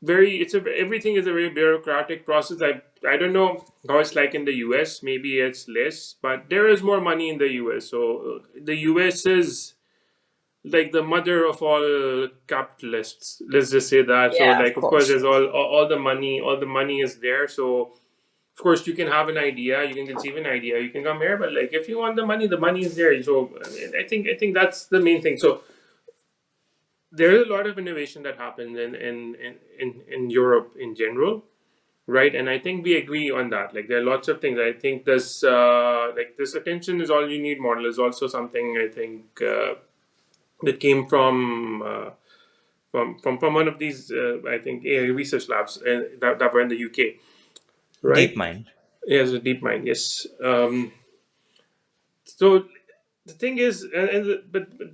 everything is a very bureaucratic process. I don't know how it's like in the US. Maybe it's less, but there is more money in the US. So the US is like the mother of all capitalists. Let's just say that. So Yeah, of like, of course, course. there's all the money. All the money is there. So of course you can have an idea, you can conceive an idea, you can come here, but like if you want the money is there. So I think that's the main thing. So there is a lot of innovation that happens in Europe in general, right? And I think we agree on that. Like there are lots of things. I think this like this attention is all you need model is also something I think that came from one of these I think AI research labs that were in the UK, right? DeepMind. Yes, a deep mind. Yes. So the thing is,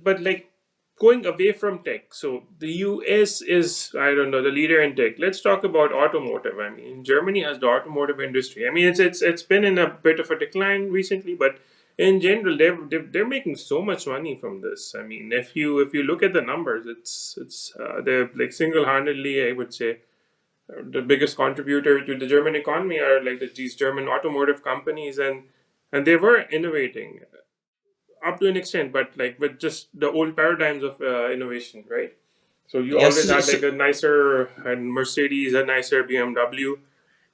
but like going away from tech. So the US is, I don't know, the leader in tech. Let's talk about automotive. I mean, Germany has the automotive industry. I mean, it's been in a bit of a decline recently, but in general, they're making so much money from this. I mean, if you look at the numbers, it's they're like single handedly, I would say, the biggest contributor to the German economy are like these German automotive companies, and they were innovating up to an extent, but like with just the old paradigms of innovation, right? So you Yes. always had like a nicer and Mercedes, a nicer BMW,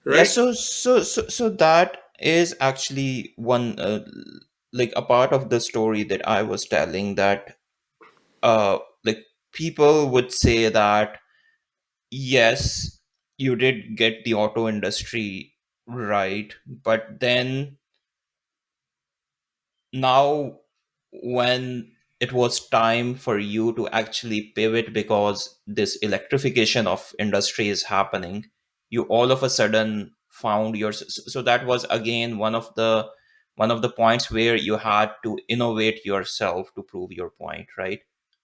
Yeah, right? so that is actually one like a part of the story that I was telling, that like people would say that yes, you did get the auto industry right, but then now when it was time for you to actually pivot because this electrification of industry is happening, you all of a sudden found your, so that was again one of the points where you had to innovate yourself to prove your point, right?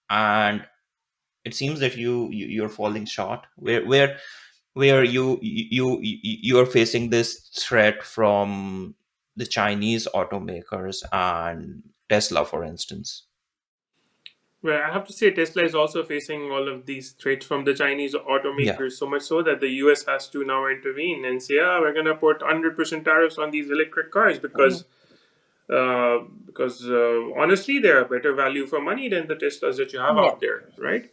And it seems that you're falling short where you're facing this threat from the Chinese automakers and Tesla, for instance. Well, I have to say Tesla is also facing all of these threats from the Chinese Yeah. automakers, so much so that the US has to now intervene and say, yeah, we're going to put 100% tariffs on these electric cars Oh. because honestly, they're a better value for money than the Teslas that you have Yeah. out there, right?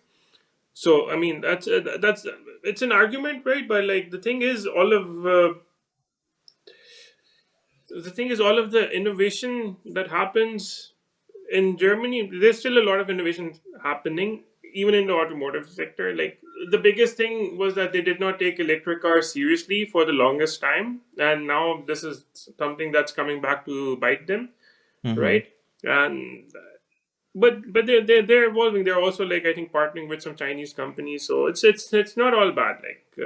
So I mean that's it's an argument, right? But like the thing is all of the innovation that happens in Germany, there's still a lot of innovation happening even in the automotive sector. Like the biggest thing was that they did not take electric cars seriously for the longest time, and now this is something that's coming back to bite them, Mm-hmm. right? And but they're evolving. They're also like I think partnering with some Chinese companies, so it's not all bad. Like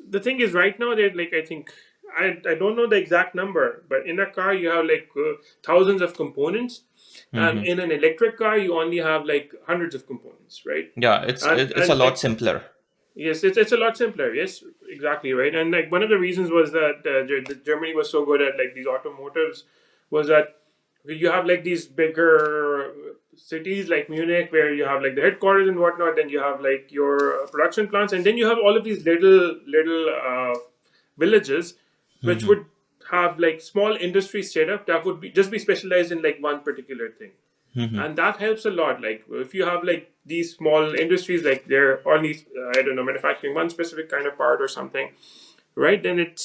the thing is, right now they're like I think I don't know the exact number, but in a car you have like thousands of components, and Mm-hmm. in an electric car you only have like hundreds of components, right? Yeah, it's And it's a and lot like simpler. yes, it's a lot simpler. Yes, exactly right. And like one of the reasons was that Germany was so good at like these automotives was that you have like these bigger cities like Munich where you have like the headquarters and whatnot. Then you have like your production plants, and then you have all of these little villages which Mm-hmm. would have like small industries set up that would be specialized in like one particular thing, Mm-hmm. and that helps a lot. Like if you have like these small industries like they're only I don't know manufacturing one specific kind of part or something, right? Then it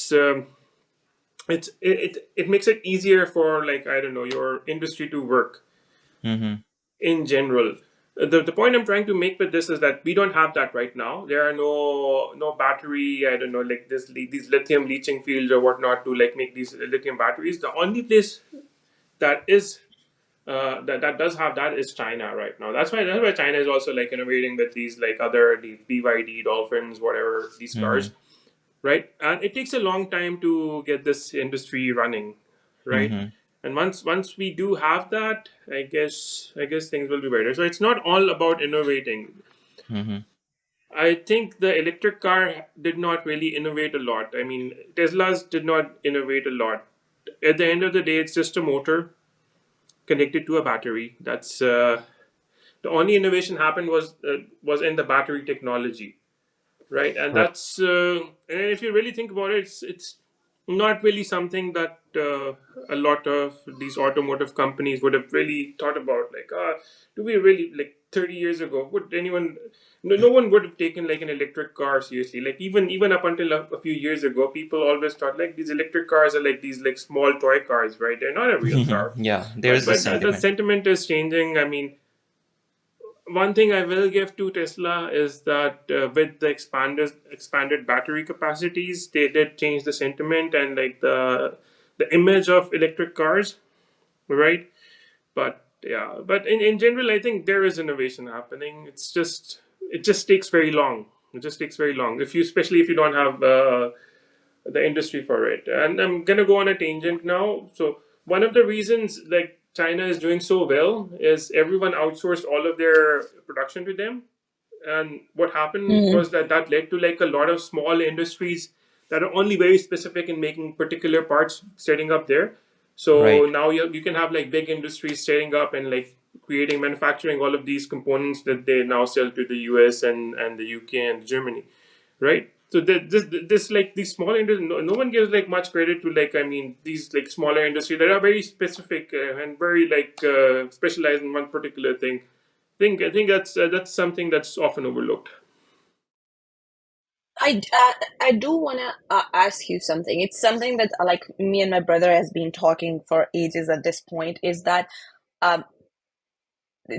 makes it easier for like I don't know your industry to work Mm-hmm. in general. The point I'm trying to make with this is that we don't have that right now. There are no battery, I don't know, like these lithium leaching fields or whatnot to like make these lithium batteries. The only place that is that does have that is China right now. That's why China is also like innovating with these like other these BYD Dolphins, whatever these Mm-hmm. cars, right? And it takes a long time to get this industry running. right? Mm-hmm. And once we do have that, I guess things will be better. So it's not all about innovating. Mm-hmm. I think the electric car did not really innovate a lot. I mean, Tesla's did not innovate a lot. At the end of the day, it's just a motor connected to a battery. That's the only innovation happened was in the battery technology, right? And Right. that's and if you really think about it, it's not really something that a lot of these automotive companies would have really thought about. Like, do we really, like 30 years ago, would anyone? No one would have taken like an electric car seriously. Like even up until a few years ago, people always thought like these electric cars are like these like small toy cars, right? They're not a real car. Yeah, there But is this the sentiment. sentiment is changing. I mean, one thing I will give to Tesla is that with the expanded battery capacities, they did change the sentiment and like the image of electric cars, right? But yeah, but in general, I think there is innovation happening. It just takes very long. It just takes very long. If you especially if you don't have the industry for it. And I'm gonna go on a tangent now. So one of the reasons like China is doing so well is everyone outsourced all of their production to them. And what happened Hmm. was that that led to like a lot of small industries that are only very specific in making particular parts setting up there. So Right. now you can have like big industries setting up and like creating manufacturing all of these components that they now sell to the US and the UK and Germany, right? So this like these small industries, no one gives like much credit to like I mean these like smaller industries that are very specific and very like specialized in one particular thing. I think that's something that's often overlooked. I do want to ask you something. It's something that like me and my brother has been talking for ages at this point. Is that um,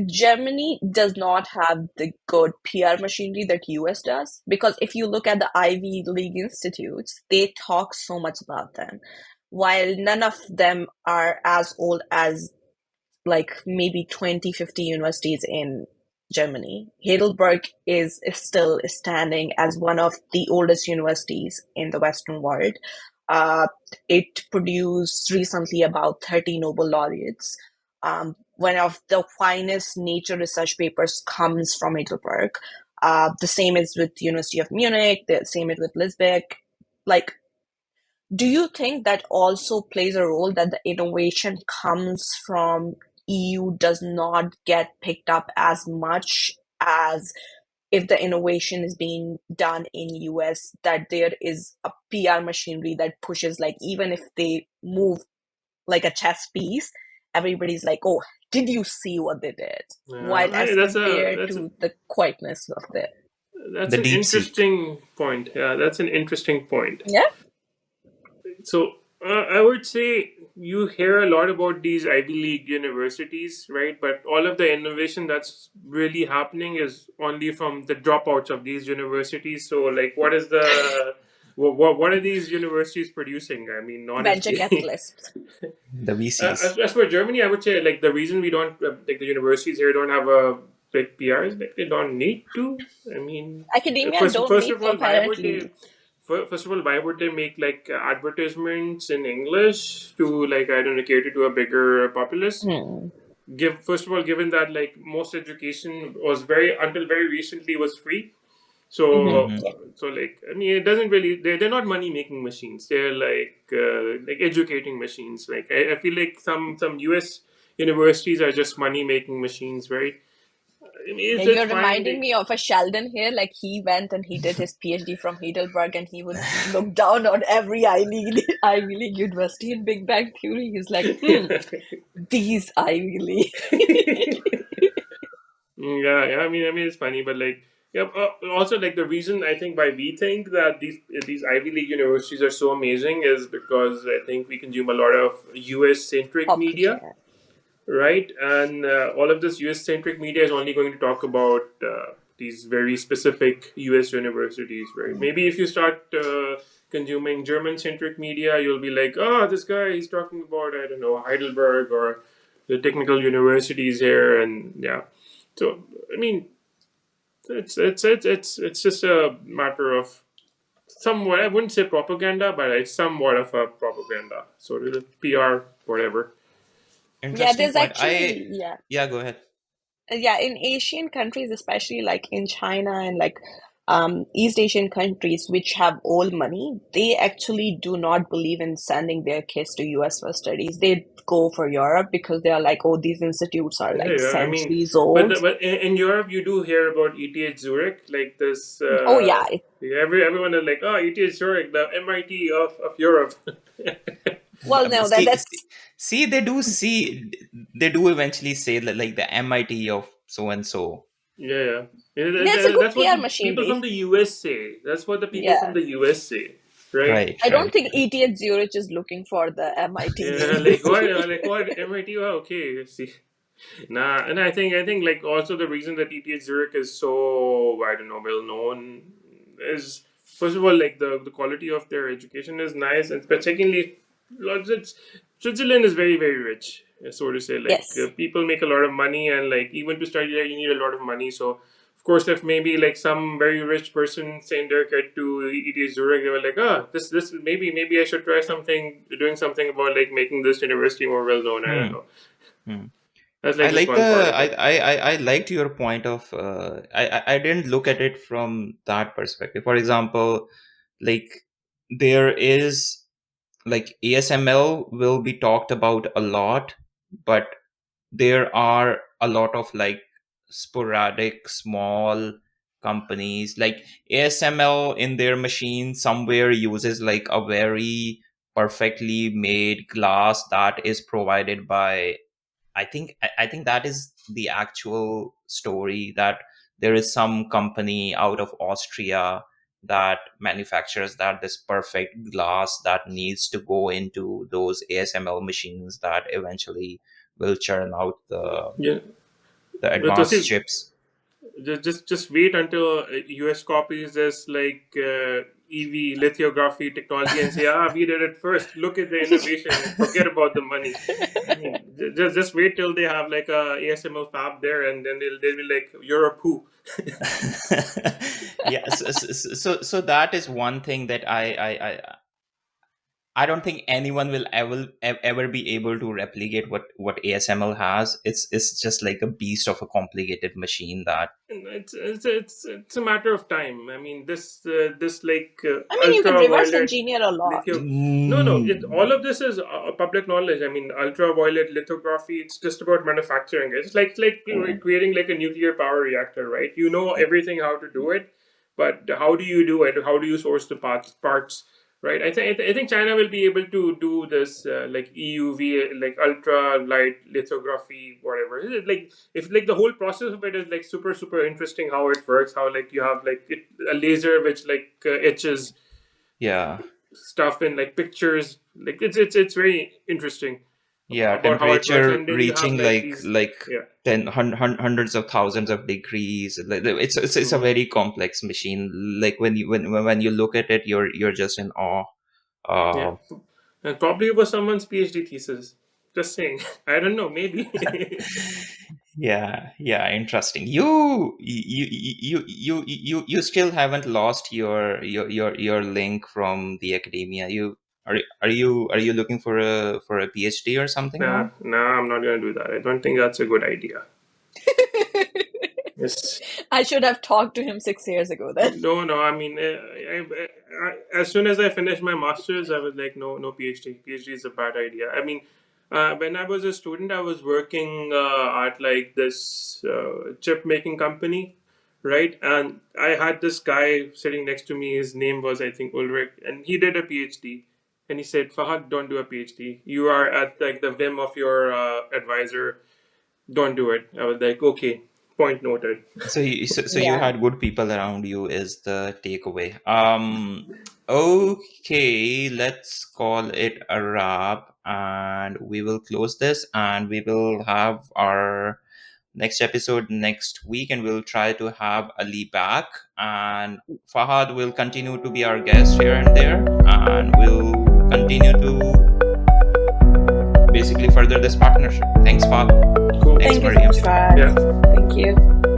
Germany does not have the good PR machinery that US does. Because if you look at the Ivy League institutes, they talk so much about them, while none of them are as old as like maybe 20, 50 universities in Germany. Heidelberg is still standing as one of the oldest universities in the Western world. Uh, it produced recently about 30 Nobel laureates. One of the finest nature research papers comes from Heidelberg. The same is with the University of Munich, the same is with Lisbech. Like, do you think that also plays a role that the innovation comes from EU does not get picked up as much as if the innovation is being done in US, that there is a PR machinery that pushes, like even if they move like a chess piece, everybody's like, oh, did you see what they did? While as That's compared to the quietness of the The an deep seek. interesting point. Yeah, that's an interesting point. yeah. So I would say you hear a lot about these Ivy League universities, right? But all of the innovation that's really happening is only from the dropouts of these universities. So, like, what are these universities producing? I mean, Venture honestly. capitalists. The As, VCs. as for Germany, I would say like the reason we don't like the universities here don't have a big PR is like they don't need to. I mean, Academia don't first need of to all, why would they? apparently. First of all, why would they make like advertisements in English to like I don't know cater to a bigger populace? Hmm. Give first of all, given that like most education was very until very recently was free, Hmm. so Mm-hmm. Yeah. like I mean it doesn't really they're not money making machines. They're like educating machines. Like I feel like some US universities are just money making machines, right? I mean Yeah, it's you're fine. reminding me of a Sheldon here. Like he went and he did his PhD from Heidelberg, and he would look down on every Ivy League university in Big Bang Theory. He's like, these Ivy League. Yeah, I mean, it's funny, but like, yeah. Also, like the reason I think why we think that these Ivy League universities are so amazing is because I think we consume a lot of U.S. centric Pop media, culture. right? And all of this US centric media is only going to talk about these very specific US universities, right? Maybe if you start consuming German centric media, you'll be like, oh, this guy, he's talking about, I don't know, Heidelberg or the technical universities here. And yeah. So, I mean, it's just a matter of somewhat, I wouldn't say propaganda, but it's somewhat of a propaganda. So the PR, whatever. Yeah, Interesting there's point. actually, yeah. Yeah, go ahead. Yeah, in Asian countries, especially like in China and like East Asian countries which have old money, they actually do not believe in sending their kids to US for studies. They go for Europe because they are like, oh, these institutes are Yeah, like yeah. I mean, centuries old. but in Europe, you do hear about ETH Zurich, like this. Oh yeah, Everyone is like, oh, ETH Zurich, the MIT of Europe. well, no, See, that's see, they do eventually say that, like, the MIT of so and so. Yeah, yeah. Yeah, that's a good that's what PR the machine, people from Lee. the US say. That's what the people from Yeah, the US say, right? Right, I don't right. think ETH Zurich is looking for the MIT Yeah, name. like what MIT? Oh, okay, see. Nah, and I think like also the reason that ETH Zurich is so, I don't know, well known is, first of all, like the quality of their education is nice, and but secondly, it's, Switzerland is very very rich, so to say. Like Yes, people make a lot of money, and like even to study there, you need a lot of money. So of course, if maybe like some very rich person sent their kid to ETH Zurich, they were like, ah, this maybe I should try doing something about like making this university more well known. I don't Hmm. know. Hmm. That's I like just like one part the of it. I liked your point of I didn't look at it from that perspective. For example, like, there is, like, ASML will be talked about a lot, but there are a lot of, like, sporadic small companies. Like, ASML in their machine somewhere uses, like, a very perfectly made glass that is provided by, I think that is the actual story, that there is some company out of Austria that manufactures that this perfect glass that needs to go into those ASML machines that eventually will churn out Yeah, the but to advanced see, chips. just wait until US copies this like EV lithography technology and say, ah, we did it first. Look at the innovation and forget about the money. I mean, just wait till they have like a ASML fab there, and then they'll be like, you're a poo. Yeah, so that is one thing that I don't think anyone will ever be able to replicate what ASML has. It's just like a beast of a complicated machine that. It's a matter of time. I mean, this like I mean you can reverse ultraviolet engineer a lot. lithium. No. All Mm, of this is public knowledge. I mean, ultraviolet lithography. It's just about manufacturing. It's like Mm. creating like a nuclear power reactor, right? You know everything how to do it, but how do you do it? How do you source the parts? Right. I think China will be able to do this like EUV, like ultra light lithography, whatever. Like if like the whole process of it is like super super interesting how it works, how like you have like a laser which like etches yeah. stuff in like pictures, like it's very interesting Yeah, about how it works, temperature and then you have reaching like like these, yeah, hundreds of thousands of degrees. It's a mm, very complex machine. Like, when you look at it, you're just in awe. yeah, Uh, and probably it was someone's PhD thesis, just saying. I don't know, maybe. yeah, yeah, interesting. You still haven't lost your link from the academia. Are you looking for a PhD or something now? Nah, I'm not gonna do that. I don't think that's a good idea. Yes. I should have talked to him 6 years ago then. No. I mean, as soon as I finished my masters, I was like, no, no PhD. PhD is a bad idea. I mean, when I was a student, I was working at like this chip making company, right? And I had this guy sitting next to me. His name was, I think, Ulrich, and he did a PhD. And he said, Fahad, don't do a PhD. You are at like the whim of your advisor. Don't do it. I was like, okay, point noted. So you Yeah. had good people around you is the takeaway. Okay, let's call it a wrap, and we will close this, and we will have our next episode next week, and we'll try to have Ali back, and Fahad will continue to be our guest here and there, and we'll continue to basically further this partnership. Thanks, Fahad. Cool. Thanks, Thank you so Mariam. much, Fahad. Yeah. Thank you.